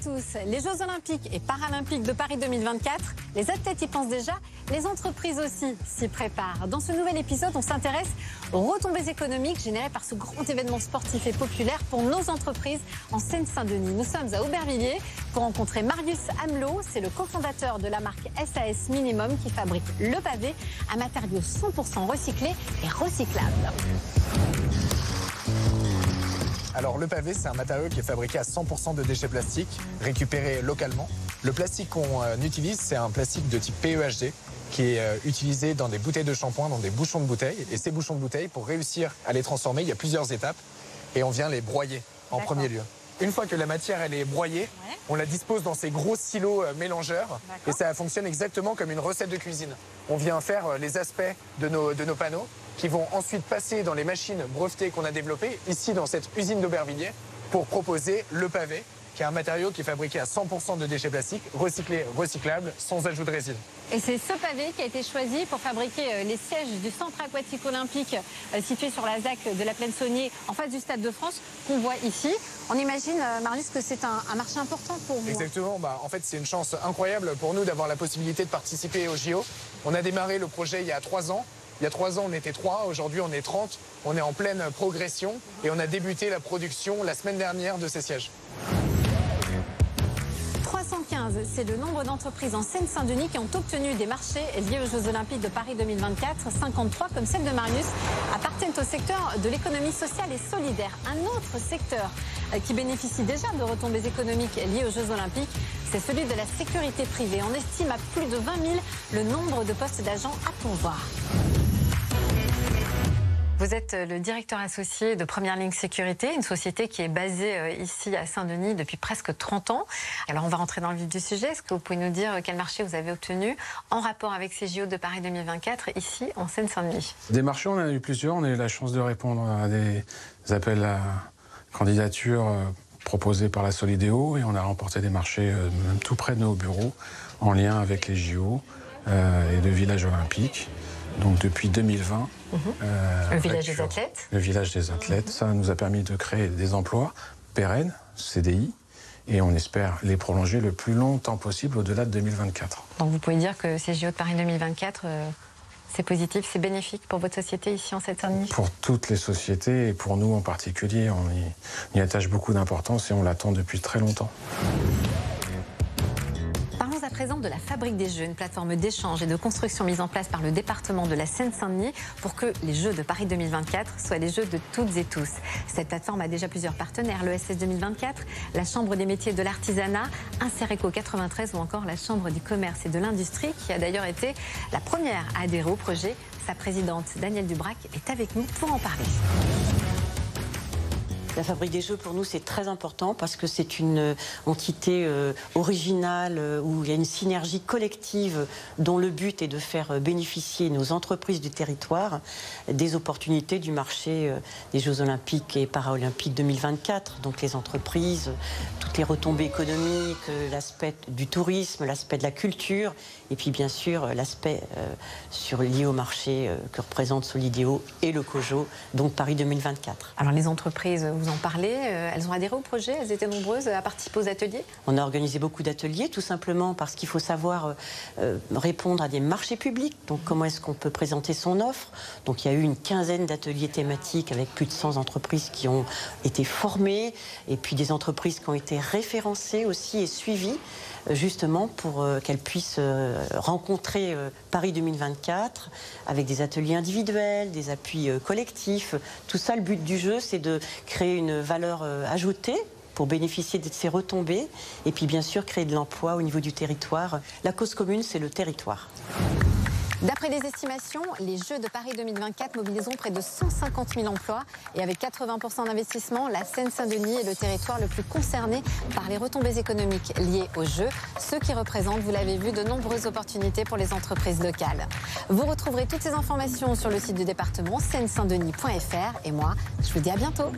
tous. Les Jeux Olympiques et Paralympiques de Paris 2024, les athlètes y pensent déjà, les entreprises aussi s'y préparent. Dans ce nouvel épisode, on s'intéresse aux retombées économiques générées par ce grand événement sportif et populaire pour nos entreprises en Seine-Saint-Denis. Nous sommes à Aubervilliers pour rencontrer Marius Amelot. C'est le cofondateur de la marque SAS Minimum qui fabrique le pavé, un matériau 100% recyclé et recyclable. Alors le pavé, c'est un matériau qui est fabriqué à 100% de déchets plastiques, récupérés localement. Le plastique qu'on utilise, c'est un plastique de type PEHD qui est utilisé dans des bouteilles de shampoing, dans des bouchons de bouteilles. Et ces bouchons de bouteilles, pour réussir à les transformer, il y a plusieurs étapes et on vient les broyer en premier lieu. Une fois que la matière elle est broyée, on la dispose dans ces gros silos mélangeurs et ça fonctionne exactement comme une recette de cuisine. On vient faire les aspects de nos panneaux qui vont ensuite passer dans les machines brevetées qu'on a développées ici dans cette usine d'Aubervilliers pour proposer le pavé, qui est un matériau qui est fabriqué à 100% de déchets plastiques, recyclés, recyclables, sans ajout de résine. Et c'est ce pavé qui a été choisi pour fabriquer les sièges du centre aquatique olympique situé sur la ZAC de la Plaine Saunier, en face du Stade de France, qu'on voit ici. On imagine, Marius, que c'est un marché important pour vous. Exactement. En fait, c'est une chance incroyable pour nous d'avoir la possibilité de participer au JO. On a démarré le projet il y a 3 ans. Il y a 3 ans, on était 3, aujourd'hui on est 30. On est en pleine progression et on a débuté la production la semaine dernière de ces sièges. 315, c'est le nombre d'entreprises en Seine-Saint-Denis qui ont obtenu des marchés liés aux Jeux Olympiques de Paris 2024. 53, comme celle de Marius, appartiennent au secteur de l'économie sociale et solidaire. Un autre secteur qui bénéficie déjà de retombées économiques liées aux Jeux Olympiques, c'est celui de la sécurité privée. On estime à plus de 20 000 le nombre de postes d'agents à pourvoir. Vous êtes le directeur associé de Première Ligne Sécurité, une société qui est basée ici à Saint-Denis depuis presque 30 ans. Alors on va rentrer dans le vif du sujet. Est-ce que vous pouvez nous dire quel marché vous avez obtenu en rapport avec ces JO de Paris 2024 ici en Seine-Saint-Denis? Des marchés, on en a eu plusieurs. On a eu la chance de répondre à des appels à candidature proposés par la Solidéo et on a remporté des marchés même tout près de nos bureaux en lien avec les JO et le village olympique. Donc depuis 2020, le village des athlètes. Le village des athlètes, ça nous a permis de créer des emplois pérennes, CDI, et on espère les prolonger le plus longtemps possible au-delà de 2024. Donc vous pouvez dire que ces JO de Paris 2024, c'est positif, c'est bénéfique pour votre société ici en Seine-Saint-Denis? Pour toutes les sociétés et pour nous en particulier, on y attache beaucoup d'importance et on l'attend depuis très longtemps. Parlons à présent de la Fabrique des Jeux, une plateforme d'échange et de construction mise en place par le département de la Seine-Saint-Denis pour que les Jeux de Paris 2024 soient les Jeux de toutes et tous. Cette plateforme a déjà plusieurs partenaires, l'ESS 2024, la Chambre des métiers de l'artisanat, Insereco 93 ou encore la Chambre du commerce et de l'industrie qui a d'ailleurs été la première à adhérer au projet. Sa présidente Danielle Dubrac est avec nous pour en parler. La Fabrique des Jeux, pour nous, c'est très important parce que c'est une entité originale où il y a une synergie collective dont le but est de faire bénéficier nos entreprises du territoire des opportunités du marché des Jeux Olympiques et Paralympiques 2024. Donc les entreprises, toutes les retombées économiques, l'aspect du tourisme, l'aspect de la culture et puis bien sûr l'aspect lié au marché que représente Solidéo et le COJO, donc Paris 2024. Alors les entreprises, vous en parlez, elles ont adhéré au projet, elles étaient nombreuses à participer aux ateliers? On a organisé beaucoup d'ateliers, tout simplement parce qu'il faut savoir répondre à des marchés publics. Donc comment est-ce qu'on peut présenter son offre? Donc il y a eu une quinzaine d'ateliers thématiques avec plus de 100 entreprises qui ont été formées et puis des entreprises qui ont été référencées aussi et suivies justement pour qu'elles puissent rencontrer Paris 2024 avec des ateliers individuels, des appuis collectifs. Tout ça, le but du jeu, c'est de créer une valeur ajoutée pour bénéficier de ces retombées et puis bien sûr créer de l'emploi au niveau du territoire. La cause commune, c'est le territoire. D'après les estimations, les Jeux de Paris 2024 mobiliseront près de 150 000 emplois. Et avec 80% d'investissement, la Seine-Saint-Denis est le territoire le plus concerné par les retombées économiques liées aux Jeux, ce qui représente, vous l'avez vu, de nombreuses opportunités pour les entreprises locales. Vous retrouverez toutes ces informations sur le site du département seine-saint-denis.fr. Et moi, je vous dis à bientôt.